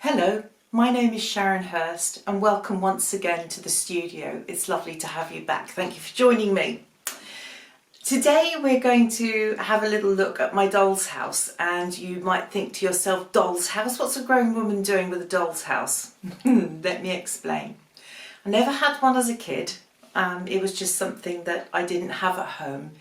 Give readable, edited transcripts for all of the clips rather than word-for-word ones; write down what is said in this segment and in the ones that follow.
Hello, my name is Sharon Hurst and welcome once again to the studio. It's lovely to have you back. Thank you for joining me. Today we're going to have a little look at my doll's house, and you might think to yourself, doll's house? What's a grown woman doing with a doll's house? Let me explain. I never had one as a kid. It was just something that I didn't have at home,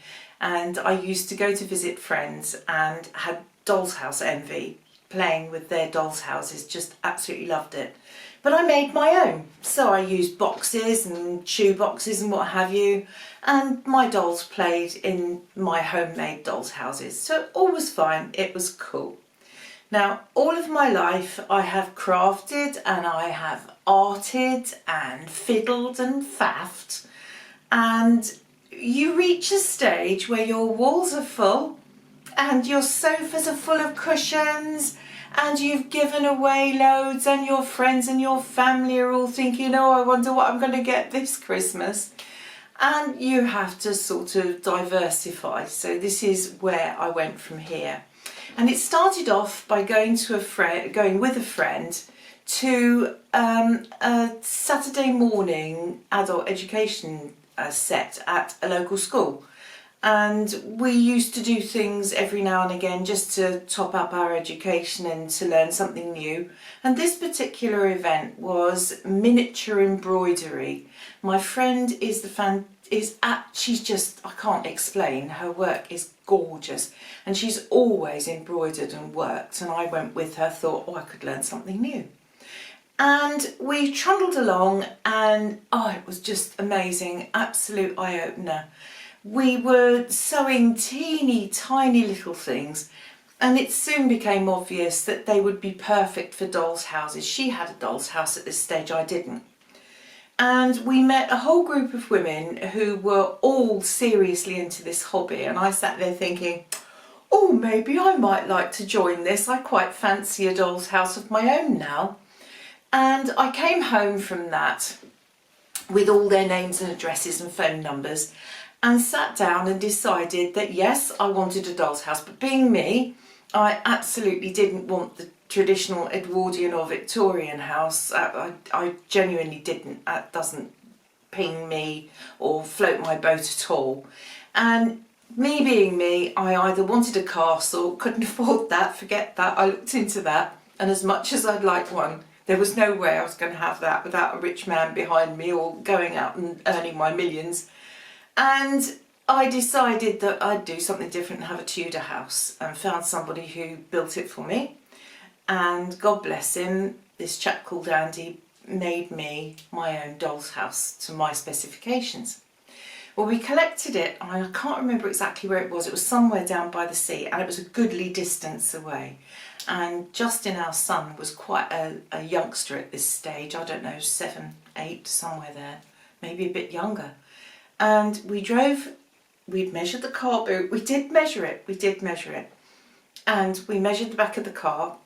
and I used to go to visit friends and had doll's house envy, playing with their doll's houses, just absolutely loved it. But I made my own, so I used boxes and shoe boxes and what have you, and my dolls played in my homemade dolls houses, so all was fine, it was cool. Now, all of my life I have crafted and I have arted and fiddled and faffed, and you reach a stage where your walls are full and your sofas are full of cushions and you've given away loads, and your friends and your family are all thinking, oh, I wonder what I'm going to get this Christmas. And you have to sort of diversify. So this is where I went from here. And it started off by going with a friend to a Saturday morning adult education set at a local school. And we used to do things every now and again just to top up our education and to learn something new. And this particular event was miniature embroidery. My friend is she's just, I can't explain, her work is gorgeous and she's always embroidered and worked, and I went with her, thought, oh, I could learn something new. And we trundled along and it was just amazing, absolute eye-opener. We were sewing teeny tiny little things, and it soon became obvious that they would be perfect for dolls' houses. She had a doll's house at this stage, I didn't. And we met a whole group of women who were all seriously into this hobby, and I sat there thinking, oh, maybe I might like to join this. I quite fancy a doll's house of my own now. And I came home from that with all their names and addresses and phone numbers, and sat down and decided that yes, I wanted a doll's house, but being me, I absolutely didn't want the traditional Edwardian or Victorian house. I genuinely didn't. That doesn't ping me or float my boat at all. And me being me, I either wanted a castle, couldn't afford that, forget that. I looked into that, and as much as I'd like one, there was no way I was going to have that without a rich man behind me or going out and earning my millions. And I decided that I'd do something different and have a Tudor house, and found somebody who built it for me. And God bless him, this chap called Andy made me my own doll's house to my specifications. Well, we collected it, and I can't remember exactly where it was. It was somewhere down by the sea, and it was a goodly distance away. And Justin, our son, was quite a youngster at this stage. I don't know, 7, 8, somewhere there, maybe a bit younger. And we'd measured the car boot, we did measure it, and we measured the back of the car,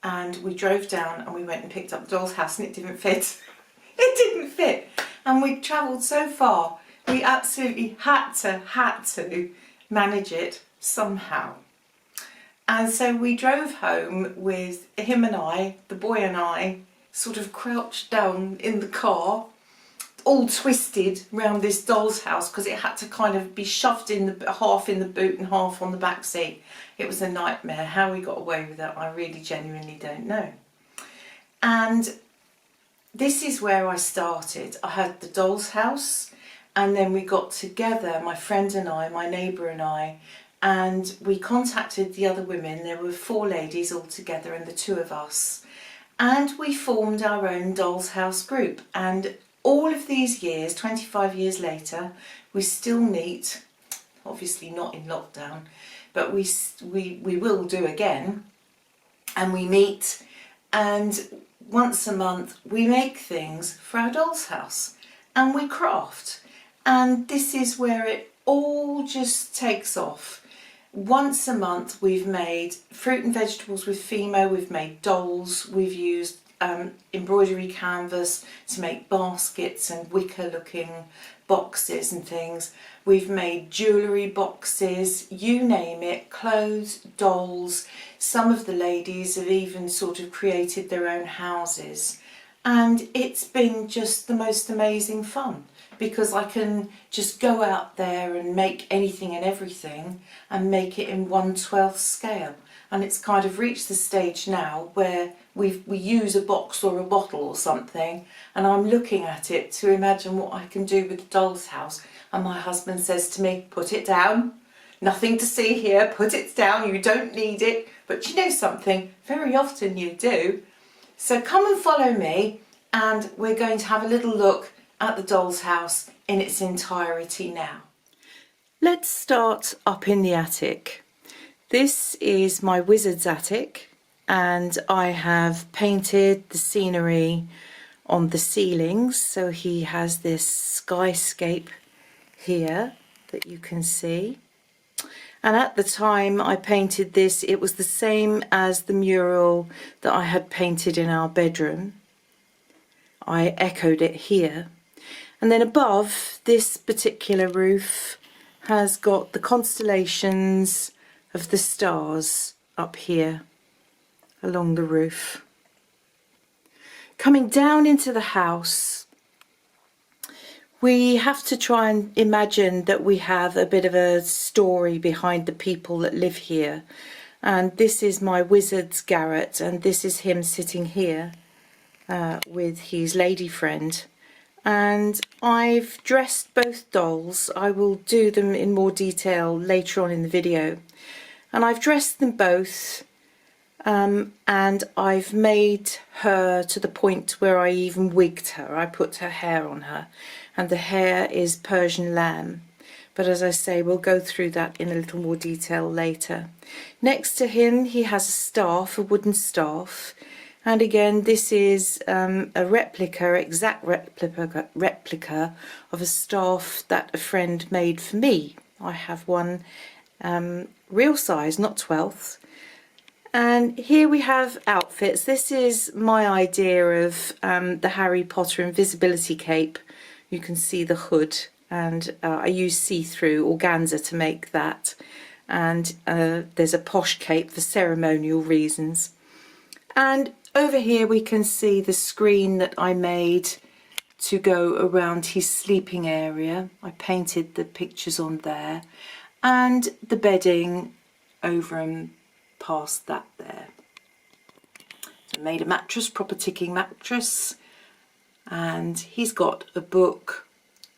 and we drove down and we went and picked up the doll's house, and it didn't fit. It didn't fit, and we'd travelled so far, we absolutely had to manage it somehow. And so we drove home with him and I, the boy and I, sort of crouched down in the car, all twisted round this doll's house, because it had to kind of be shoved in half in the boot and half on the back seat. It was a nightmare. How we got away with it, I really genuinely don't know. And this is where I started. I had the doll's house, and then we got together, my friend and I, my neighbour and we contacted the other women. There were 4 ladies all together and the 2 of us, and we formed our own doll's house group. And all of these years, 25 years later, we still meet, obviously not in lockdown, but we will do again, and we meet, and once a month we make things for our doll's house, and we craft. And this is where it all just takes off. once a month we've made fruit and vegetables with Fimo, we've made dolls, we've used embroidery canvas to make baskets and wicker looking boxes and things. We've made jewellery boxes, you name it, clothes, dolls. Some of the ladies have even sort of created their own houses, and it's been just the most amazing fun, because I can just go out there and make anything and everything and make it in 1/12 scale. And it's kind of reached the stage now where we use a box or a bottle or something, and I'm looking at it to imagine what I can do with the doll's house, and my husband says to me, put it down, nothing to see here, put it down, you don't need it. But you know something, very often you do. So come and follow me, and we're going to have a little look at the doll's house in its entirety now. Let's start up in the attic. This is my wizard's attic, and I have painted the scenery on the ceilings. So he has this skyscape here that you can see. And at the time I painted this, it was the same as the mural that I had painted in our bedroom. I echoed it here. And then above, this particular roof has got the constellations of the stars up here along the roof. Coming down into the house, we have to try and imagine that we have a bit of a story behind the people that live here. And this is my wizard's garret, and this is him sitting here with his lady friend. And I've dressed both dolls. I will do them in more detail later on in the video. And I've dressed them both, and I've made her to the point where I even wigged her. I put her hair on her, and the hair is Persian lamb. But as I say, we'll go through that in a little more detail later. Next to him, he has a staff, a wooden staff. And again, this is a replica, exact replica of a staff that a friend made for me. I have one real size, not 12th. And here we have outfits. This is my idea of the Harry Potter invisibility cape. You can see the hood, and I use see-through organza to make that. And there's a posh cape for ceremonial reasons. And over here we can see the screen that I made to go around his sleeping area. I painted the pictures on there, and the bedding over and past that there. So I made a mattress, proper ticking mattress, and he's got a book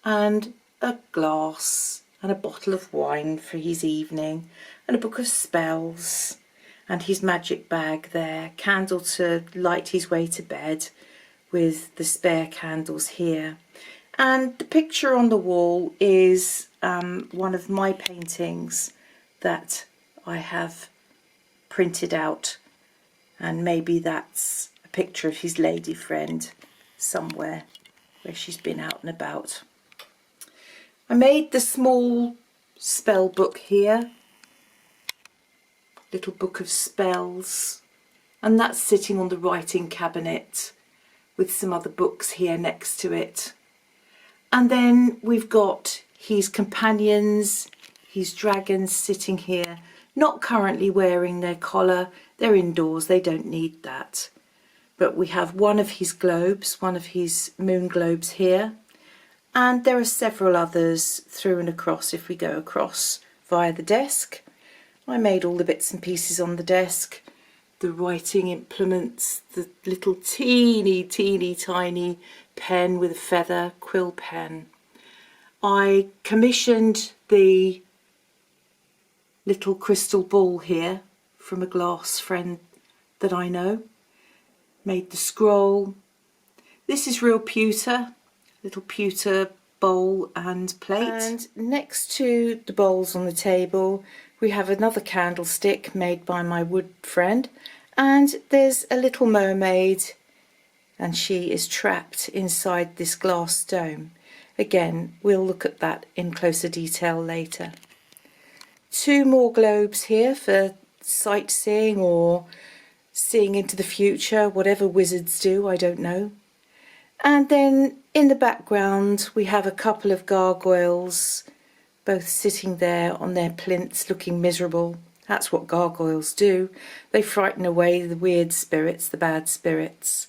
and a glass and a bottle of wine for his evening, and a book of spells, and his magic bag there, candle to light his way to bed with the spare candles here. And the picture on the wall is one of my paintings that I have printed out, and maybe that's a picture of his lady friend somewhere where she's been out and about. I made the small spell book here, little book of spells, and that's sitting on the writing cabinet with some other books here next to it. And then we've got his companions, his dragons sitting here, not currently wearing their collar. They're indoors, they don't need that. But we have one of his globes, one of his moon globes here, and there are several others through and across if we go across via the desk. I made all the bits and pieces on the desk, the writing implements, the little teeny tiny pen with a feather, quill pen. I commissioned the little crystal ball here from a glass friend that I know. Made the scroll. This is real pewter, little pewter bowl and plate. And next to the bowls on the table, we have another candlestick made by my wood friend, and there's a little mermaid, and she is trapped inside this glass dome. Again, we'll look at that in closer detail later. 2 more globes here for sightseeing or seeing into the future, whatever wizards do, I don't know. And then in the background we have a couple of gargoyles, both sitting there on their plinths looking miserable. That's what gargoyles do. They frighten away the weird spirits, the bad spirits.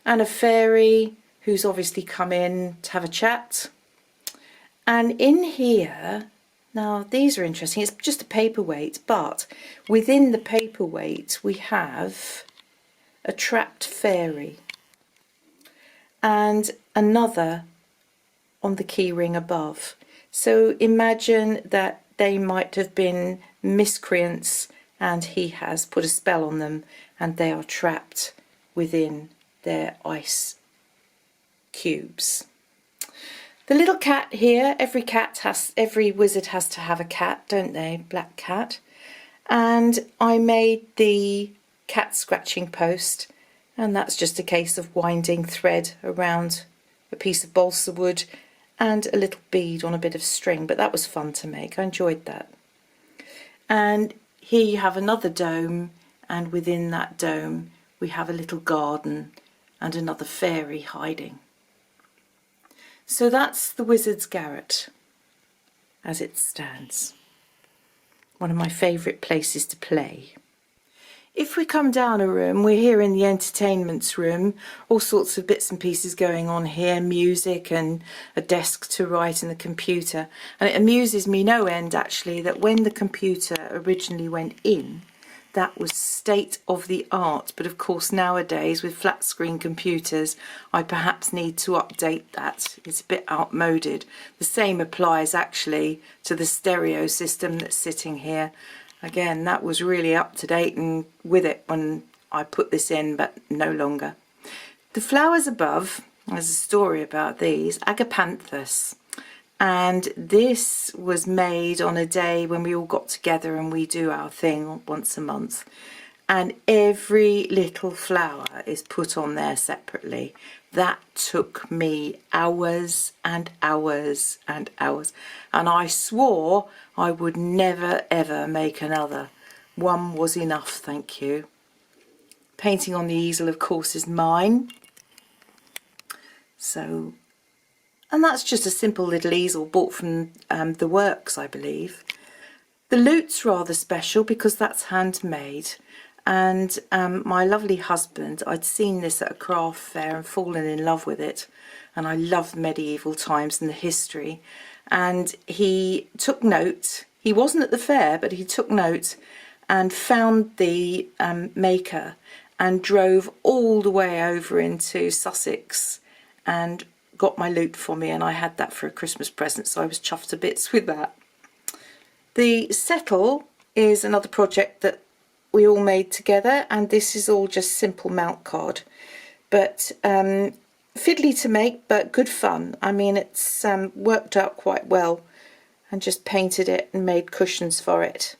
And a fairy who's obviously come in to have a chat. And in here, now these are interesting, it's just a paperweight, but within the paperweight we have a trapped fairy and another on the key ring above. So imagine that they might have been miscreants and he has put a spell on them and they are trapped within their ice cubes. The little cat here, every wizard has to have a cat, don't they? Black cat. And I made the cat scratching post, and that's just a case of winding thread around a piece of balsa wood and a little bead on a bit of string, but that was fun to make. I enjoyed that. And here you have another dome, and within that dome we have a little garden and another fairy hiding. So that's the wizard's garret as it stands. One of my favourite places to play. If we come down a room, we're here in the entertainments room, all sorts of bits and pieces going on here, music and a desk to write and the computer. And it amuses me no end actually that when the computer originally went in, that was state of the art, but of course nowadays with flat screen computers I perhaps need to update that. It's a bit outmoded. The same applies actually to the stereo system that's sitting here. Again, that was really up to date and with it when I put this in, but no longer. The flowers above, there's a story about these, agapanthus. And this was made on a day when we all got together and we do our thing once a month. And every little flower is put on there separately. That took me hours and hours and hours. And I swore I would never ever make another. One was enough, thank you. Painting on the easel, of course, is mine. So... and that's just a simple little easel bought from the Works, I believe. The lute's rather special because that's handmade. And my lovely husband, I'd seen this at a craft fair and fallen in love with it. And I love medieval times and the history. And he took note. He wasn't at the fair, but he took note and found the maker and drove all the way over into Sussex and got my lute for me, and I had that for a Christmas present, so I was chuffed to bits with that. The settle is another project that we all made together, and this is all just simple mount card, but fiddly to make but good fun. I mean, it's worked out quite well, and just painted it and made cushions for it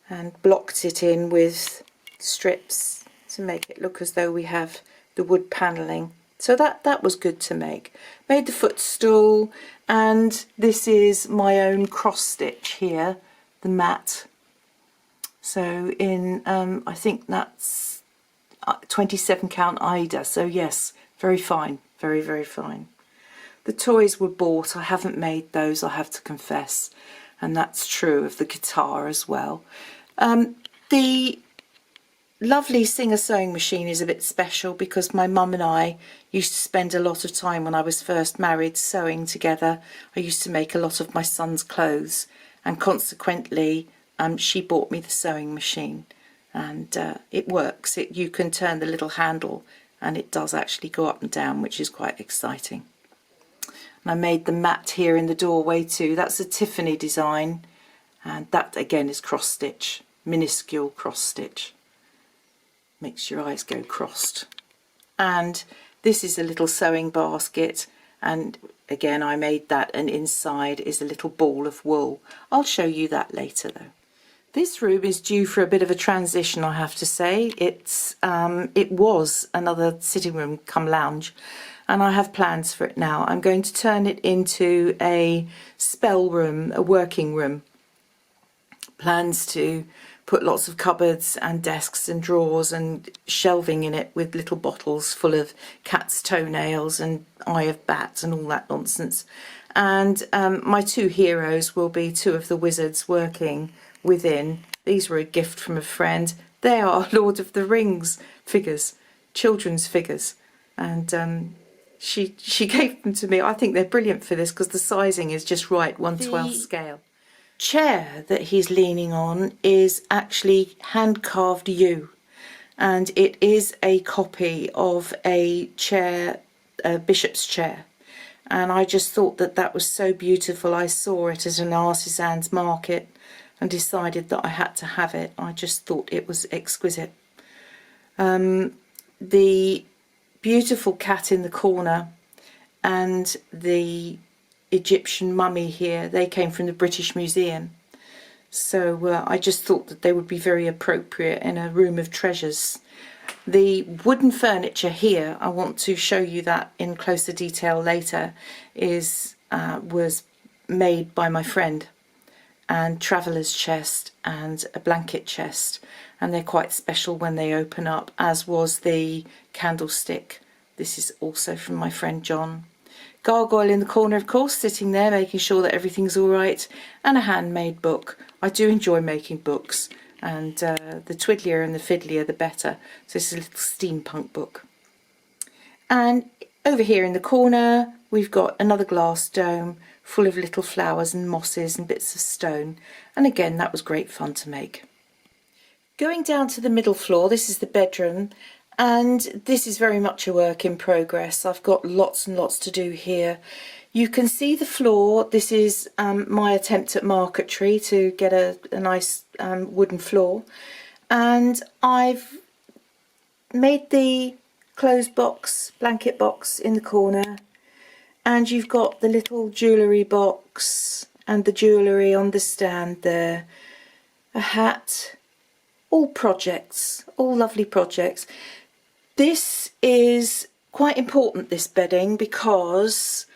and blocked it in with strips to make it look as though we have the wood panelling. So that was good to make. Made the footstool, and this is my own cross stitch here, the mat. So in, I think that's 27 count Ida, so yes, very fine, very, very fine. The toys were bought, I haven't made those, I have to confess, and that's true of the guitar as well. The lovely Singer sewing machine is a bit special because my mum and I used to spend a lot of time when I was first married sewing together. I used to make a lot of my son's clothes, and consequently she bought me the sewing machine, and it works. You can turn the little handle and it does actually go up and down, which is quite exciting. And I made the mat here in the doorway too. That's a Tiffany design, and that again is cross stitch, minuscule cross stitch. Makes your eyes go crossed. And this is a little sewing basket, and again I made that, and inside is a little ball of wool. I'll show you that later though. This room is due for a bit of a transition, I have to say. It was another sitting room come lounge, and I have plans for it now. I'm going to turn it into a spell room, a working room. plans to put lots of cupboards and desks and drawers and shelving in it with little bottles full of cat's toenails and eye of bats and all that nonsense. And my two heroes will be two of the wizards working within. These were a gift from a friend. They are Lord of the Rings figures, children's figures, and she gave them to me. I think they're brilliant for this because the sizing is just right, 1/12 scale. Chair that he's leaning on is actually hand carved yew, and it is a copy of a chair, a bishop's chair, and I just thought that that was so beautiful. I saw it at an artisan's market and decided that I had to have it. I just thought it was exquisite. The beautiful cat in the corner and the Egyptian mummy here, they came from the British Museum, so I just thought that they would be very appropriate in a room of treasures. The wooden furniture here, I want to show you that in closer detail later, was made by my friend, and traveller's chest and a blanket chest, and they're quite special when they open up, as was the candlestick. This is also from my friend John. Gargoyle in the corner, of course, sitting there making sure that everything's all right, and a handmade book. I do enjoy making books, and the twiddlier and the fiddlier the better. So this is a little steampunk book. And over here in the corner we've got another glass dome full of little flowers and mosses and bits of stone, and again that was great fun to make. Going down to the middle floor, this is the bedroom, and this is very much a work in progress. I've got lots and lots to do here. You can see the floor. This is my attempt at marquetry to get a nice wooden floor, and I've made the clothes box, blanket box in the corner, and you've got the little jewellery box and the jewellery on the stand there, a hat, all projects, all lovely projects. This is quite important, this bedding, because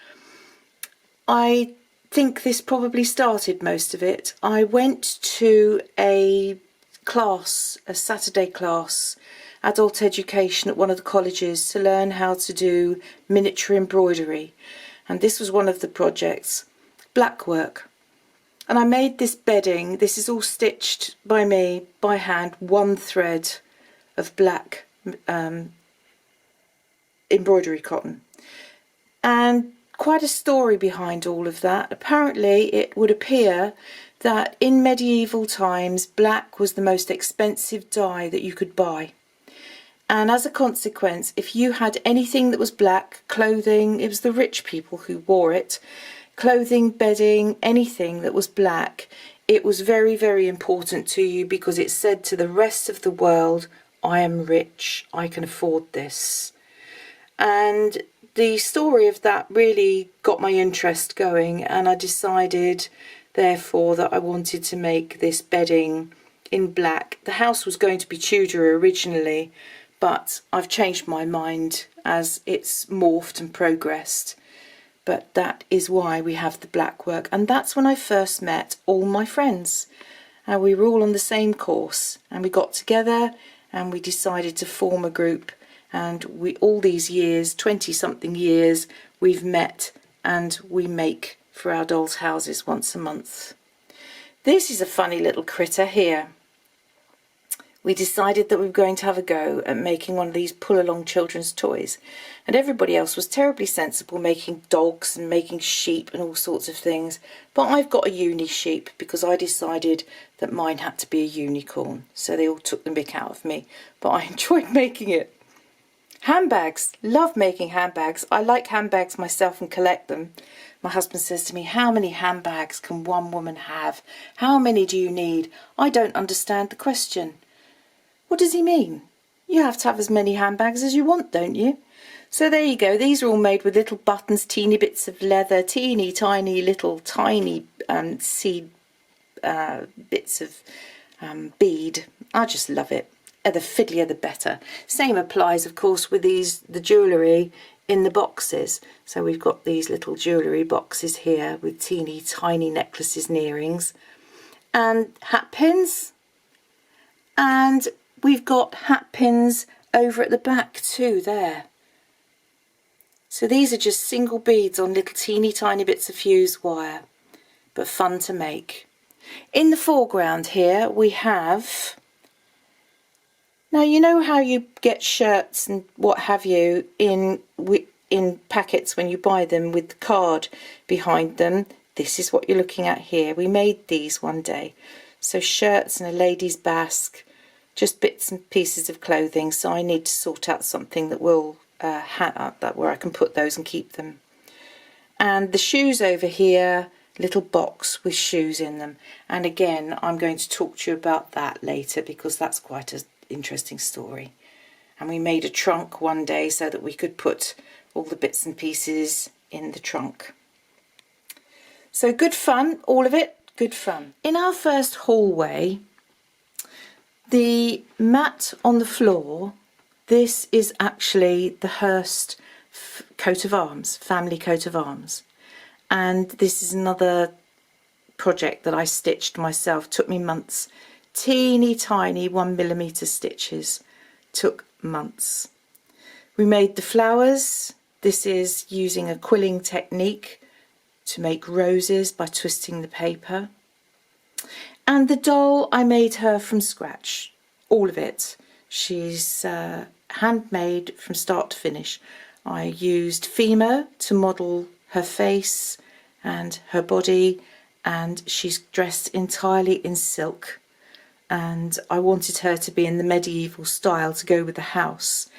I think this probably started most of it. I went to a class, a Saturday class, adult education at one of the colleges, to learn how to do miniature embroidery, and this was one of the projects, black work. And I made this bedding. This is all stitched by me by hand, one thread of black embroidery cotton, and quite a story behind all of that. Apparently it would appear that in medieval times black was the most expensive dye that you could buy, and as a consequence, if you had anything that was black, clothing, it was the rich people who wore it, clothing, bedding, anything that was black, it was very, very important to you, because it said to the rest of the world, I am rich, I can afford this. And the story of that really got my interest going, and I decided therefore that I wanted to make this bedding in black. The house was going to be Tudor originally, but I've changed my mind as it's morphed and progressed. But that is why we have the black work, and that's when I first met all my friends. And we were all on the same course, and we got together and we decided to form a group, and we, all these years, 20-something years, we've met and we make for our dolls' houses once a month. This is a funny little critter here. We decided that we were going to have a go at making one of these pull-along children's toys, and everybody else was terribly sensible, making dogs and making sheep and all sorts of things, but I've got a uni sheep because I decided that mine had to be a unicorn, so they all took the mick out of me, but I enjoyed making it. Handbags, love making handbags. I like handbags myself and collect them. My husband says to me, how many handbags can one woman have? How many do you need? I don't understand the question. What does he mean? You have to have as many handbags as you want, don't you? So there you go. These are all made with little buttons, teeny bits of leather, teeny tiny little tiny seed bits of bead. I just love it. The fiddlier the better. Same applies, of course, with the jewellery in the boxes. So we've got these little jewellery boxes here with teeny tiny necklaces and earrings. and hat pins, and we've got hat pins over at the back too there. So these are just single beads on little teeny tiny bits of fuse wire, but fun to make. In the foreground here we have, now you know how you get shirts and what have you in packets when you buy them with the card behind them. This is what you're looking at here. We made these one day. So shirts and a lady's basque, just bits and pieces of clothing. So I need to sort out something that will where I can put those and keep them. And the shoes over here, little box with shoes in them. And again, I'm going to talk to you about that later because that's quite an interesting story. And we made a trunk one day so that we could put all the bits and pieces in the trunk. So good fun, all of it, good fun. In our first hallway, the mat on the floor, this is actually the Hurst coat of arms, family coat of arms. And this is another project that I stitched myself, took me months. Teeny tiny 1mm stitches, took months. We made the flowers. This is using a quilling technique to make roses by twisting the paper. And the doll, I made her from scratch, all of it. She's handmade from start to finish. I used Fimo to model her face and her body, and she's dressed entirely in silk. And I wanted her to be in the medieval style to go with the house.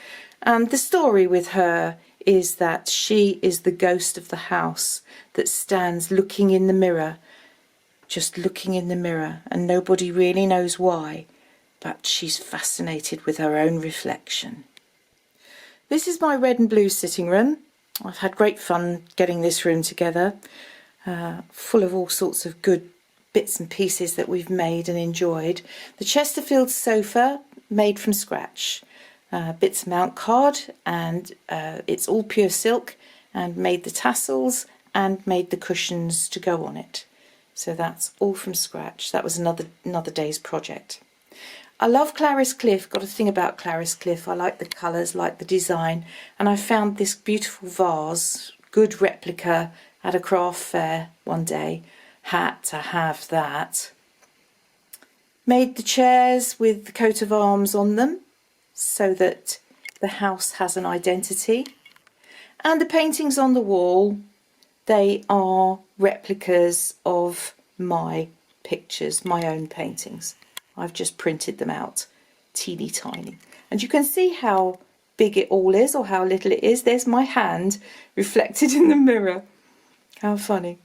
And the story with her is that she is the ghost of the house that stands looking in the mirror, just looking in the mirror, and nobody really knows why, but she's fascinated with her own reflection. This is my red and blue sitting room. I've had great fun getting this room together, full of all sorts of good bits and pieces that we've made and enjoyed. The Chesterfield sofa, made from scratch. Bits of mount card, and it's all pure silk, and made the tassels and made the cushions to go on it. So that's all from scratch. That was another day's project. I love Clarice Cliff, got a thing about Clarice Cliff. I like the colours, like the design, and I found this beautiful vase, good replica, at a craft fair one day. Had to have that. Made the chairs with the coat of arms on them so that the house has an identity. And the paintings on the wall, they are replicas of my pictures, my own paintings. I've just printed them out, teeny tiny. And you can see how big it all is or how little it is. There's my hand reflected in the mirror. How funny.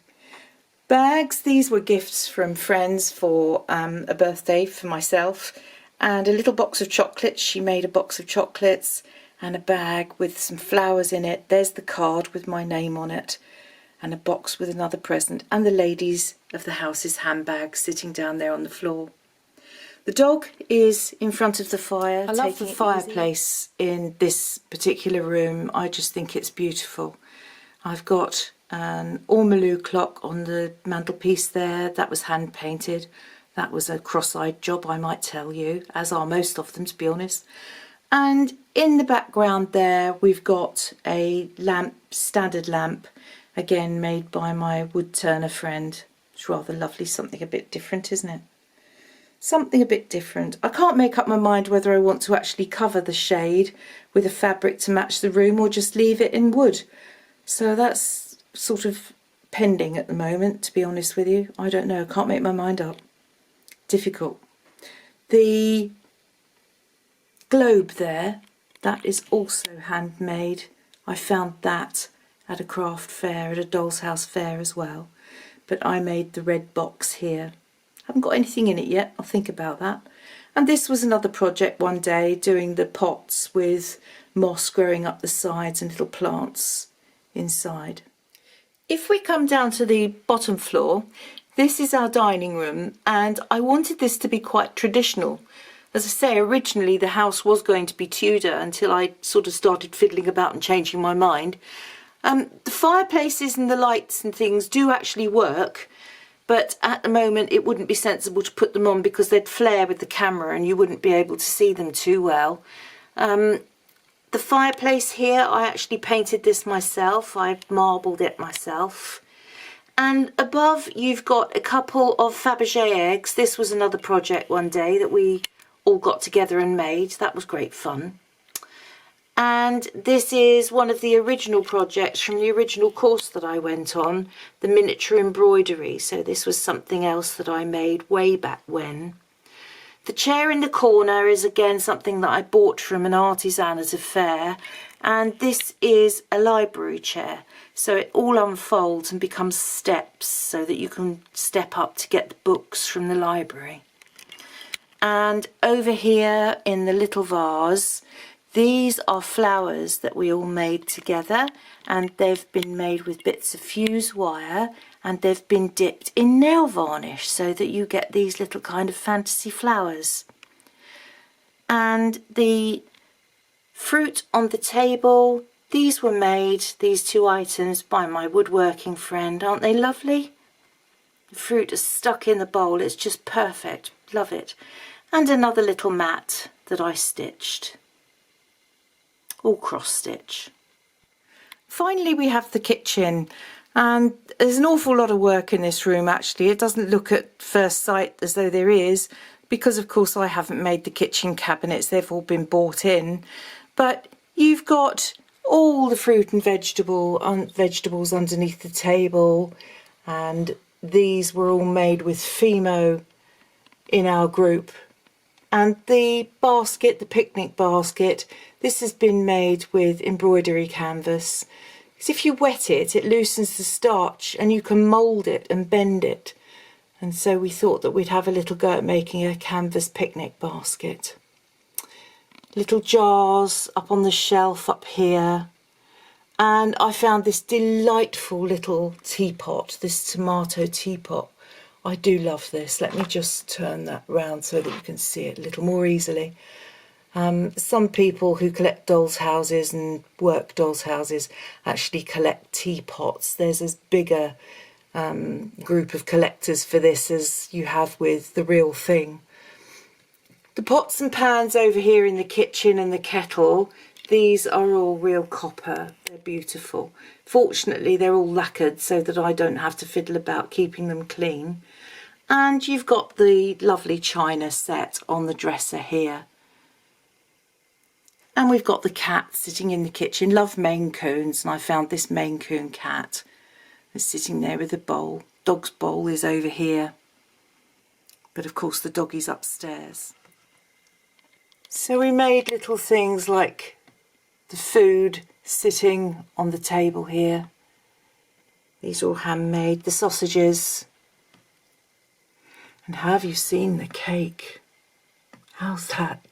Bags, these were gifts from friends for a birthday for myself. And a little box of chocolates. She made a box of chocolates and a bag with some flowers in it. There's the card with my name on it. And a box with another present. And the ladies of the house's handbag sitting down there on the floor. The dog is in front of the fire. I love the fireplace in this particular room. I just think it's beautiful. I've got an ormolu clock on the mantelpiece there. That was hand painted. That was a cross-eyed job, I might tell you, as are most of them, to be honest. And in the background there, we've got a lamp, standard lamp, again made by my wood turner friend. It's rather lovely, something a bit different, isn't it? Something a bit different. I can't make up my mind whether I want to actually cover the shade with a fabric to match the room or just leave it in wood. So that's sort of pending at the moment, to be honest with you. I don't know, I can't make my mind up. Difficult. The globe there, that is also handmade. I found that at a craft fair, at a doll's house fair as well. But I made the red box here. Haven't got anything in it yet, I'll think about that. And this was another project one day, doing the pots with moss growing up the sides and little plants inside. If we come down to the bottom floor, this is our dining room, and I wanted this to be quite traditional. As I say, originally the house was going to be Tudor until I sort of started fiddling about and changing my mind. The fireplaces and the lights and things do actually work, but at the moment it wouldn't be sensible to put them on because they'd flare with the camera and you wouldn't be able to see them too well. The fireplace here, I actually painted this myself. I marbled it myself. And above you've got a couple of Fabergé eggs. This was another project one day that we all got together and made. That was great fun. And this is one of the original projects from the original course that I went on, the miniature embroidery. So this was something else that I made way back when. The chair in the corner is again something that I bought from an artisan at a fair, and this is a library chair, so it all unfolds and becomes steps so that you can step up to get the books from the library. And over here in the little vase, these are flowers that we all made together, and they've been made with bits of fuse wire, and they've been dipped in nail varnish so that you get these little kind of fantasy flowers. And the fruit on the table, these were made, these two items, by my woodworking friend. Aren't they lovely? The fruit is stuck in the bowl, it's just perfect, love it. And another little mat that I stitched, all cross stitch. Finally we have the kitchen. And there's an awful lot of work in this room actually. It doesn't look at first sight as though there is, because of course I haven't made the kitchen cabinets, they've all been bought in. But you've got all the fruit and vegetables underneath the table, and these were all made with Fimo in our group. And the basket, the picnic basket, this has been made with embroidery canvas. Because if you wet it, it loosens the starch and you can mould it and bend it. And so we thought that we'd have a little go at making a canvas picnic basket. Little jars up on the shelf up here. And I found this delightful little teapot, this tomato teapot. I do love this. Let me just turn that round so that you can see it a little more easily. Some people who collect dolls' houses and work dolls' houses actually collect teapots. There's as big a group of collectors for this as you have with the real thing. The pots and pans over here in the kitchen and the kettle, these are all real copper. They're beautiful. Fortunately, they're all lacquered so that I don't have to fiddle about keeping them clean. And you've got the lovely china set on the dresser here. And we've got the cat sitting in the kitchen. Love Maine Coons, and I found this Maine Coon cat is sitting there with a bowl. Dog's bowl is over here, but of course the doggie's upstairs. So we made little things like the food sitting on the table here. These are all handmade, the sausages. And have you seen the cake? How's that?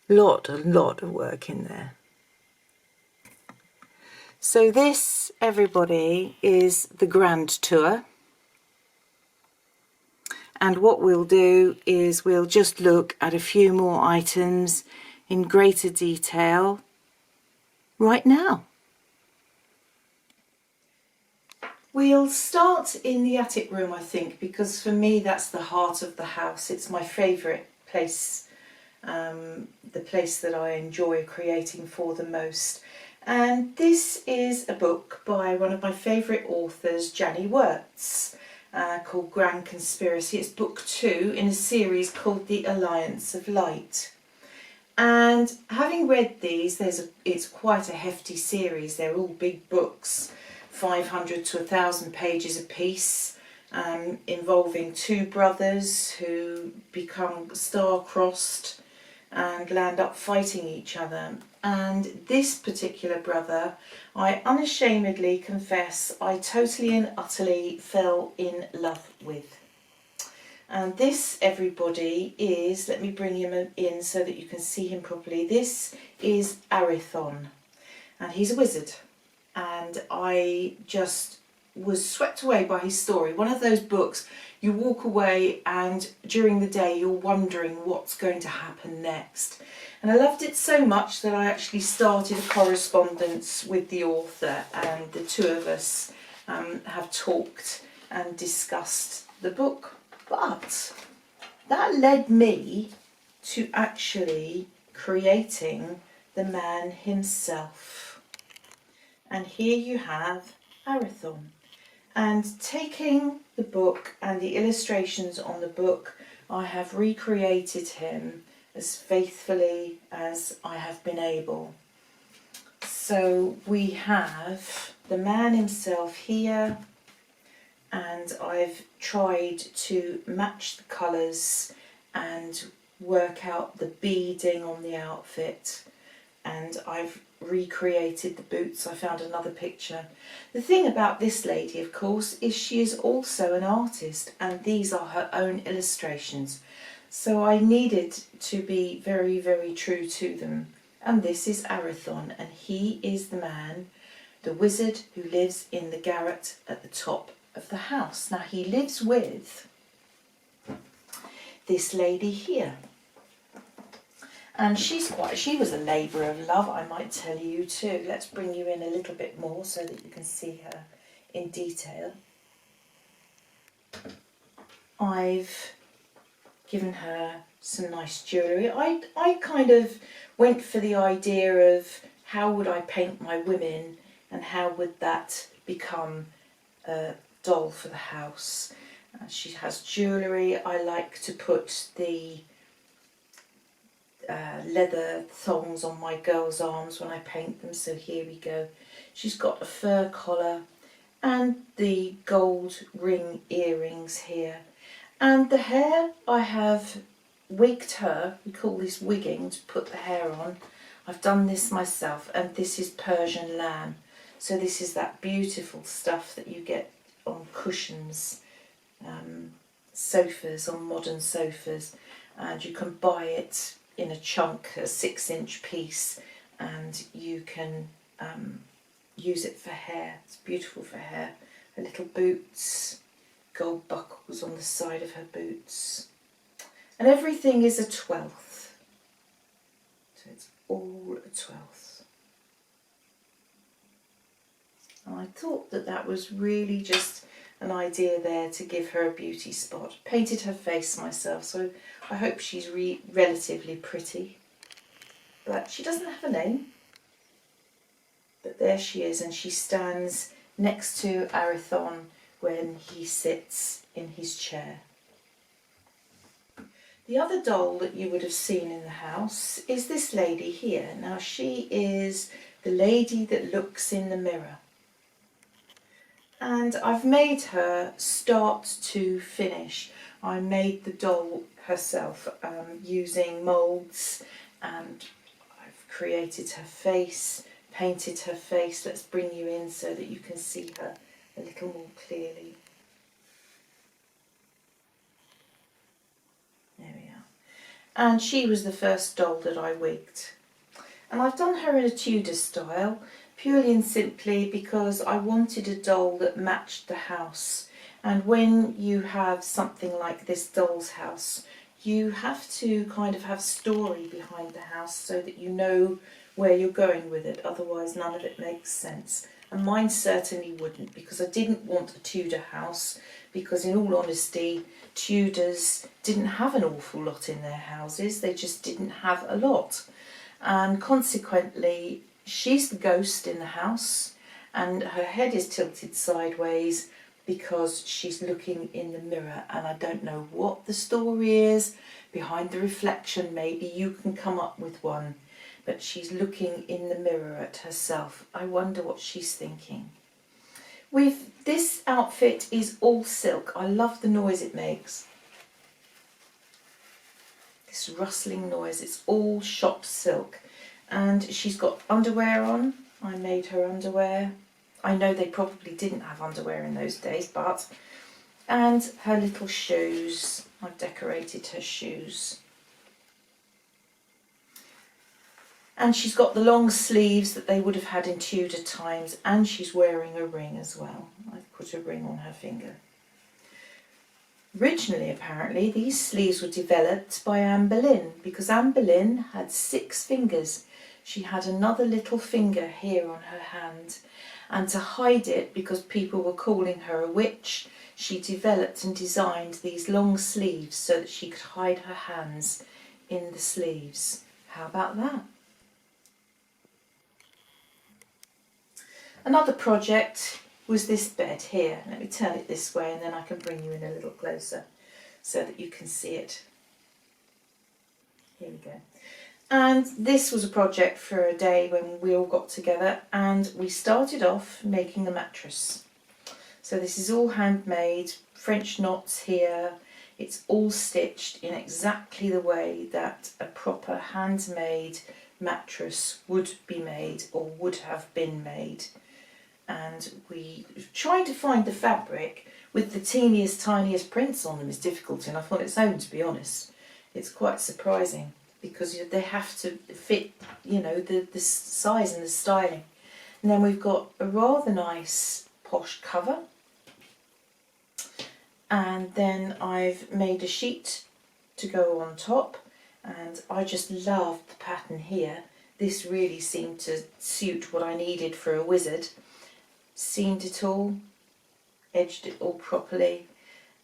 A lot of work in there. So this, everybody, is the grand tour. And what we'll do is we'll just look at a few more items in greater detail right now. We'll start in the attic room, I think, because for me that's the heart of the house. It's my favourite place. The place that I enjoy creating for the most. And this is a book by one of my favourite authors, Janny Wirtz, called Grand Conspiracy. It's book 2 in a series called The Alliance of Light. And having read these, it's quite a hefty series. They're all big books, 500 to 1,000 pages a piece, involving two brothers who become star-crossed and land up fighting each other. And this particular brother, I unashamedly confess, I totally and utterly fell in love with. And this, everybody, is, let me bring him in so that you can see him properly. This is Arithon, and he's a wizard. And I just was swept away by his story. One of those books you walk away and during the day you're wondering what's going to happen next. And I loved it so much that I actually started a correspondence with the author, and the two of us have talked and discussed the book. But that led me to actually creating the man himself. And here you have Arathon. And taking the book and the illustrations on the book, I have recreated him as faithfully as I have been able. So we have the man himself here, and I've tried to match the colours and work out the beading on the outfit, and I've recreated the boots. I found another picture. The thing about this lady, of course, is she is also an artist, and these are her own illustrations, so I needed to be very, very true to them. And this is Arathon, and he is the man, the wizard, who lives in the garret at the top of the house. Now he lives with this lady here, and she was a labour of love, I might tell you too. Let's bring you in a little bit more so that you can see her in detail. I've given her some nice jewellery. I kind of went for the idea of how would I paint my women and how would that become a doll for the house. She has jewellery. I like to put the leather thongs on my girls' arms when I paint them, so here we go. She's got a fur collar and the gold ring earrings here. And the hair, I have wigged her. We call this wigging, to put the hair on. I've done this myself, and this is Persian lamb. So this is that beautiful stuff that you get on cushions, sofas, on modern sofas, and you can buy it in a chunk, a 6-inch piece, and you can use it for hair. It's beautiful for hair. Her little boots, gold buckles on the side of her boots, and everything is a 12th, so it's all a 12th. And I thought that that was really just an idea there to give her a beauty spot. Painted her face myself, so I hope she's relatively pretty. But she doesn't have a name. But there she is, and she stands next to Arathon when he sits in his chair. The other doll that you would have seen in the house is this lady here. Now she is the lady that looks in the mirror. And I've made her start to finish. I made the doll herself using moulds, and I've created her face, painted her face. Let's bring you in so that you can see her a little more clearly. There we are. And she was the first doll that I wigged. And I've done her in a Tudor style, purely and simply because I wanted a doll that matched the house. And when you have something like this doll's house, you have to kind of have story behind the house so that you know where you're going with it. Otherwise none of it makes sense. And mine certainly wouldn't, because I didn't want a Tudor house, because in all honesty, Tudors didn't have an awful lot in their houses. They just didn't have a lot. And consequently, she's the ghost in the house, and her head is tilted sideways because she's looking in the mirror, and I don't know what the story is behind the reflection. Maybe you can come up with one, but she's looking in the mirror at herself. I wonder what she's thinking. This outfit is all silk. I love the noise it makes. This rustling noise, it's all shot silk. And she's got underwear on. I made her underwear. I know they probably didn't have underwear in those days, but... And her little shoes. I've decorated her shoes. And she's got the long sleeves that they would have had in Tudor times, and she's wearing a ring as well. I've put a ring on her finger. Originally, apparently, these sleeves were developed by Anne Boleyn, because Anne Boleyn had 6 fingers. she had another little finger here on her hand, and to hide it, because people were calling her a witch, she developed and designed these long sleeves so that she could hide her hands in the sleeves. How about that? Another project was this bed here. Let me turn it this way and then I can bring you in a little closer so that you can see it. Here we go. And this was a project for a day when we all got together, and we started off making the mattress. So this is all handmade, French knots here. It's all stitched in exactly the way that a proper handmade mattress would be made or would have been made. And we tried to find the fabric with the teeniest, tiniest prints on them is difficult enough on its own, to be honest. It's quite surprising because they have to fit, you know, the size and the styling. And then we've got a rather nice posh cover. And then I've made a sheet to go on top, and I just loved the pattern here. This really seemed to suit what I needed for a wizard. Seamed it all, edged it all properly,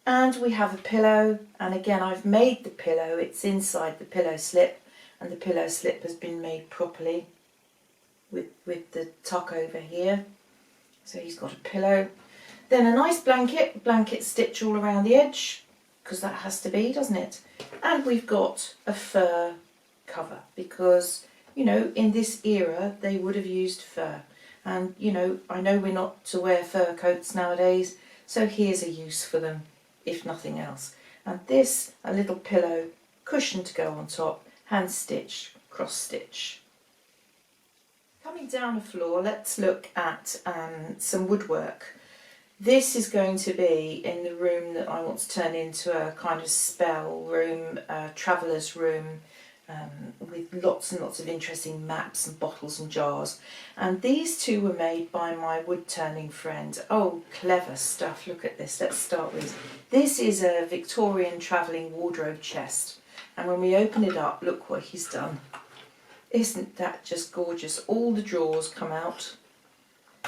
and we have a pillow, and again I've made the pillow, it's inside the pillow slip, and the pillow slip has been made properly with the tuck over here. So he's got a pillow. Then a nice blanket stitch all around the edge, because that has to be, doesn't it? And we've got a fur cover, because, you know, in this era they would have used fur. And, you know, I know we're not to wear fur coats nowadays, so here's a use for them, if nothing else. And this, a little pillow, cushion to go on top, hand stitch, cross stitch. Coming down the floor, let's look at some woodwork. This is going to be in the room that I want to turn into a kind of spell room, traveller's room, with lots and lots of interesting maps and bottles and jars. And these two were made by my wood turning friend. Oh, clever stuff. Look at this. Let's start with this. Is a Victorian travelling wardrobe chest, and when we open it up, look what he's done. Isn't that just gorgeous? All the drawers come out,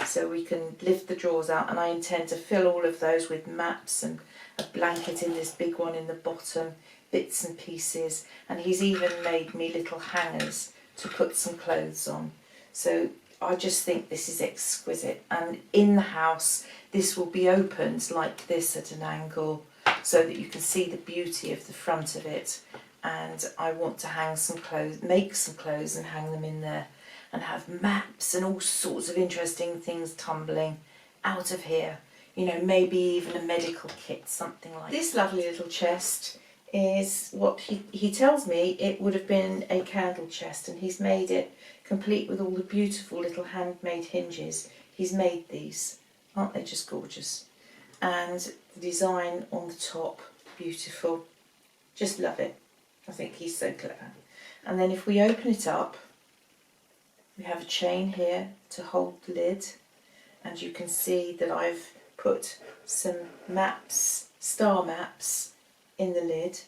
so we can lift the drawers out, and I intend to fill all of those with maps and a blanket in this big one in the bottom, bits and pieces, and he's even made me little hangers to put some clothes on. So I just think this is exquisite, and in the house this will be opened like this at an angle so that you can see the beauty of the front of it. And I want to hang some clothes, make some clothes and hang them in there, and have maps and all sorts of interesting things tumbling out of here. You know, maybe even a medical kit, something like that. This lovely little chest is what he tells me it would have been a candle chest, and he's made it complete with all the beautiful little handmade hinges. He's made these. Aren't they just gorgeous? And the design on the top, beautiful. Just love it. I think he's so clever. And then if we open it up, we have a chain here to hold the lid, and you can see that I've put some maps, star maps, in the lid.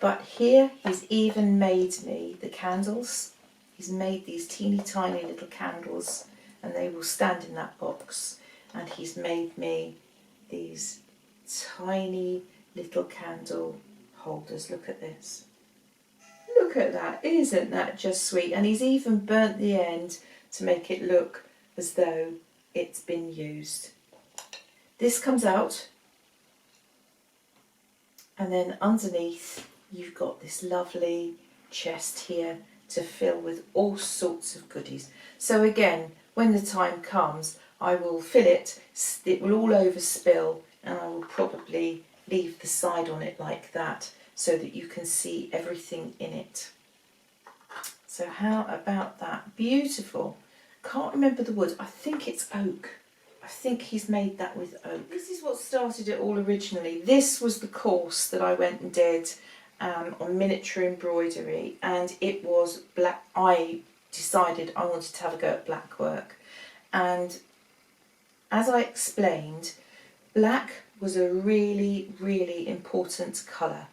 But here he's even made me the candles. He's made these teeny tiny little candles, and they will stand in that box. And he's made me these tiny little candle holders. Look at this. Look at that, isn't that just sweet? And he's even burnt the end to make it look as though it's been used. This comes out, and then underneath you've got this lovely chest here to fill with all sorts of goodies. So again, when the time comes, I will fill it, it will all overspill, and I will probably leave the side on it like that, so that you can see everything in it. So how about that? Beautiful. Can't remember the wood. I think it's oak. I think he's made that with oak. This is what started it all originally. This was the course that I went and did on miniature embroidery, and it was black. I decided I wanted to have a go at black work, and as I explained, black was a really, really important colour.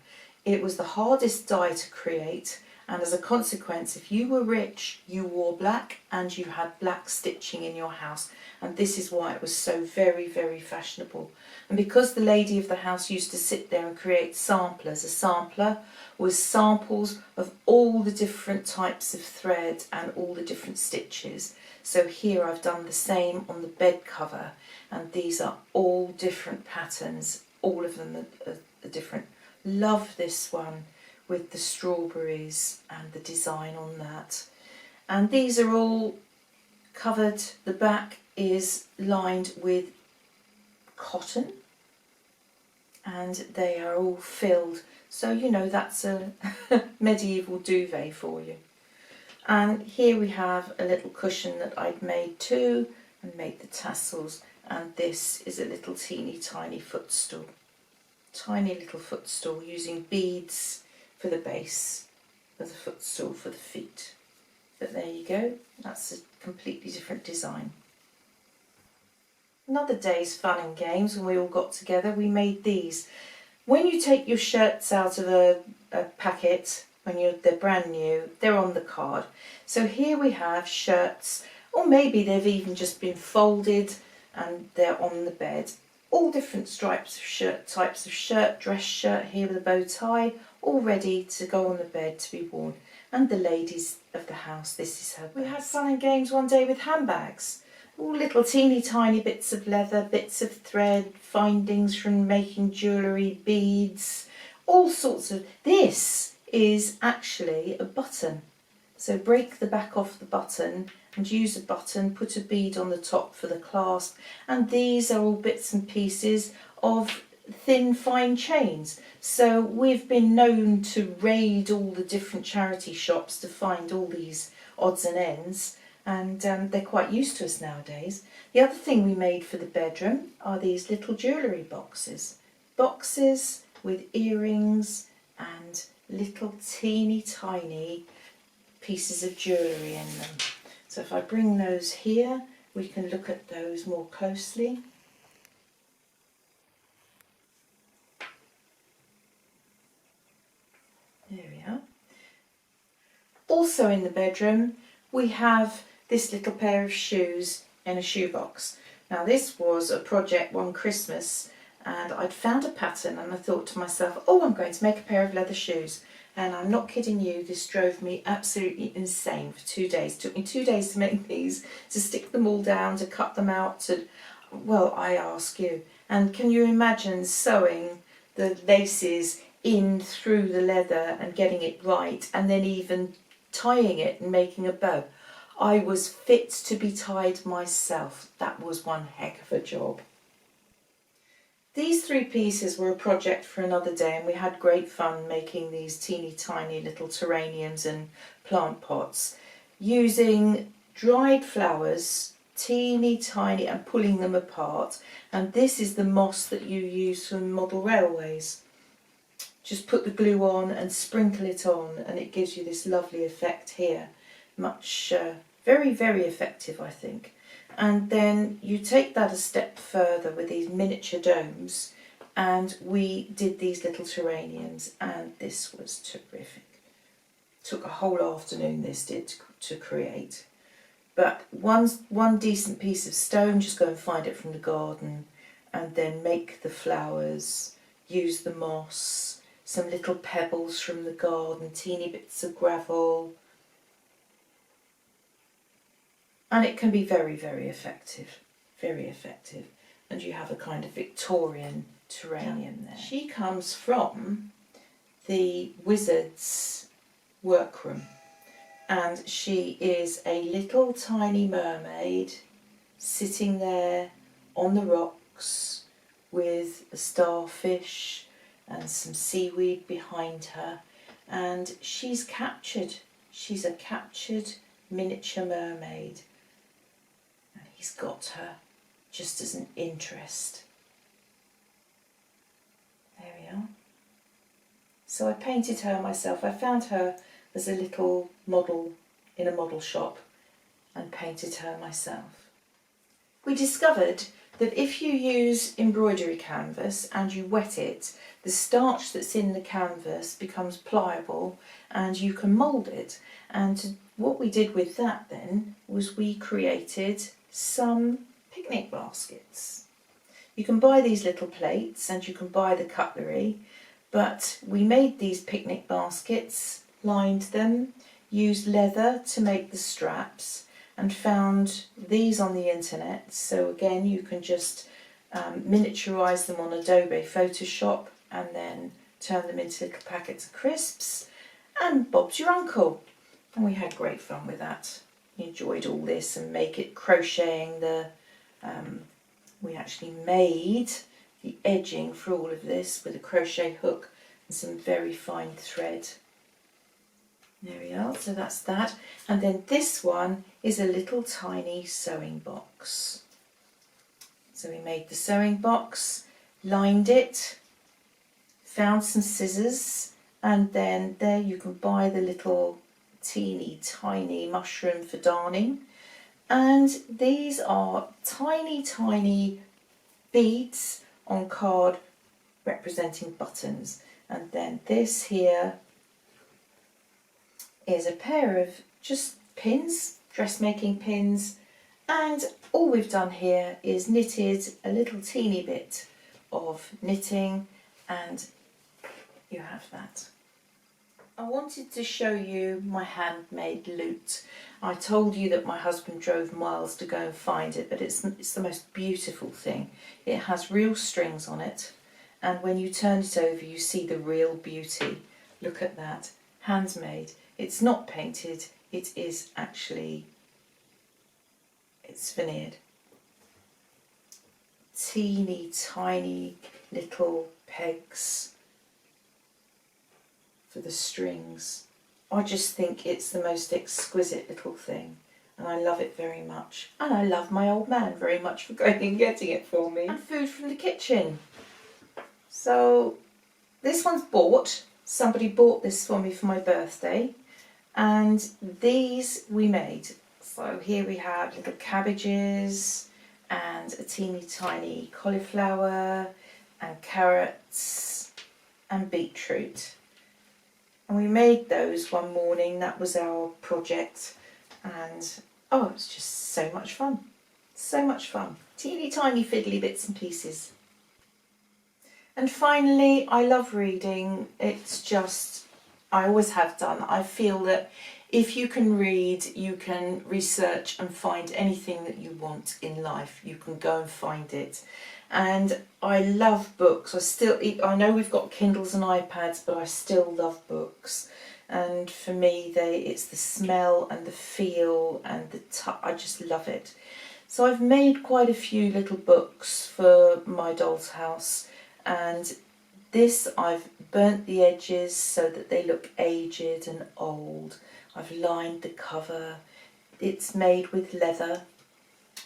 It was the hardest dye to create, And as a consequence, if you were rich, you wore black and you had black stitching in your house. And this is why it was so very, very fashionable. And because the lady of the house used to sit there and create samplers, a sampler was samples of all the different types of thread and all the different stitches. So here I've done the same on the bed cover, and these are all different patterns, all of them are different. Love this one with the strawberries and the design on that. And these are all covered, the back is lined with cotton and they are all filled. So you know that's a medieval duvet for you. And here we have a little cushion that I'd made too and made the tassels, and this is a little teeny tiny footstool. Tiny little footstool using beads for the base of the footstool for the feet. But there you go, that's a completely different design. Another day's fun and games when we all got together, we made these. When you take your shirts out of a packet, when they're brand new, they're on the card. So here we have shirts, or maybe they've even just been folded and they're on the bed. All different stripes of shirt, types of shirt, dress shirt here with a bow tie, all ready to go on the bed to be worn. And the ladies of the house, this is her bag. We had fun and games one day with handbags. All little teeny tiny bits of leather, bits of thread, findings from making jewellery, beads, all sorts of... This is actually a button. So break the back off the button and use a button, put a bead on the top for the clasp, and these are all bits and pieces of thin fine chains. So we've been known to raid all the different charity shops to find all these odds and ends, and they're quite used to us nowadays. The other thing we made for the bedroom are these little jewellery boxes. Boxes with earrings and little teeny tiny pieces of jewellery in them. So if I bring those here, we can look at those more closely. There we are. Also in the bedroom, we have this little pair of shoes in a shoebox. Now this was a project one Christmas, and I'd found a pattern and I thought to myself, oh, I'm going to make a pair of leather shoes. And I'm not kidding you, this drove me absolutely insane for 2 days. It took me 2 days to make these, to stick them all down, to cut them out, to, well, I ask you. And can you imagine sewing the laces in through the leather and getting it right, and then even tying it and making a bow? I was fit to be tied myself. That was one heck of a job. These 3 pieces were a project for another day, and we had great fun making these teeny tiny little terrariums and plant pots using dried flowers, teeny tiny, and pulling them apart. And this is the moss that you use from model railways. Just put the glue on and sprinkle it on, and it gives you this lovely effect here. Much, very, very effective, I think. And then you take that a step further with these miniature domes, and we did these little terrariums, and this was terrific. Took a whole afternoon, this did, to create. But one decent piece of stone, just go and find it from the garden, and then make the flowers, use the moss, some little pebbles from the garden, teeny bits of gravel. And it can be very, very effective, very effective. And you have a kind of Victorian terrarium there. She comes from the wizard's workroom, and she is a little tiny mermaid sitting there on the rocks with a starfish and some seaweed behind her, and she's captured. She's a captured miniature mermaid. He's got her just as an interest. There we are. So I painted her myself. I found her as a little model in a model shop and painted her myself. We discovered that if you use embroidery canvas and you wet it, the starch that's in the canvas becomes pliable and you can mould it. And what we did with that then was we created some picnic baskets. You can buy these little plates and you can buy the cutlery, but we made these picnic baskets, lined them, used leather to make the straps, and found these on the internet. So again, you can just miniaturize them on Adobe Photoshop and then turn them into little packets of crisps, and Bob's your uncle. And we had great fun with that. We enjoyed all this and make it crocheting the we actually made the edging for all of this with a crochet hook and some very fine thread. There we are, so that's that. And then this one is a little tiny sewing box. So we made the sewing box, lined it, found some scissors, and then there you can buy the little teeny tiny mushroom for darning. And these are tiny, tiny beads on card representing buttons. And then this here is a pair of just pins, dressmaking pins. And all we've done here is knitted a little teeny bit of knitting, and you have that. I wanted to show you my handmade lute. I told you that my husband drove miles to go and find it, but it's the most beautiful thing. It has real strings on it, and when you turn it over you see the real beauty. Look at that, handmade. It's not painted, it is actually, it's veneered. Teeny tiny little pegs for the strings. I just think it's the most exquisite little thing, and I love it very much. And I love my old man very much for going and getting it for me. And food from the kitchen. So this one's bought. Somebody bought this for me for my birthday, and these we made. So here we have little cabbages and a teeny tiny cauliflower and carrots and beetroot. And we made those one morning. That was our project, and oh, it was just so much fun. So much fun. Teeny tiny fiddly bits and pieces. And finally, I love reading. It's just, I always have done. I feel that if you can read, you can research and find anything that you want in life. You can go and find it. And I love books. I know we've got Kindles and iPads, but I still love books. And for me, it's the smell and the feel and the touch. I just love it. So I've made quite a few little books for my doll's house, and this I've burnt the edges so that they look aged and old. I've lined the cover. It's made with leather,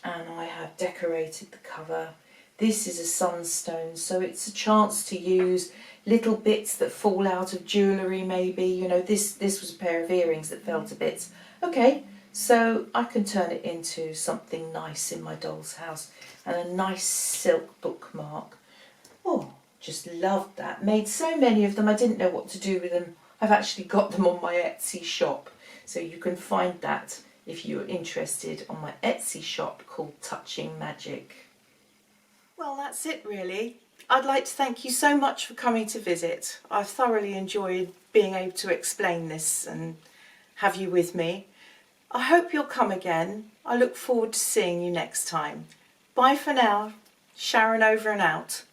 and I have decorated the cover. This is a sunstone, so it's a chance to use little bits that fall out of jewellery maybe. You know, this was a pair of earrings that fell to bits. Okay, so I can turn it into something nice in my doll's house, and a nice silk bookmark. Oh, just loved that. Made so many of them, I didn't know what to do with them. I've actually got them on my Etsy shop, so you can find that if you're interested on my Etsy shop called Touching Magic. Well, that's it really. I'd like to thank you so much for coming to visit. I've thoroughly enjoyed being able to explain this and have you with me. I hope you'll come again. I look forward to seeing you next time. Bye for now. Sharon over and out.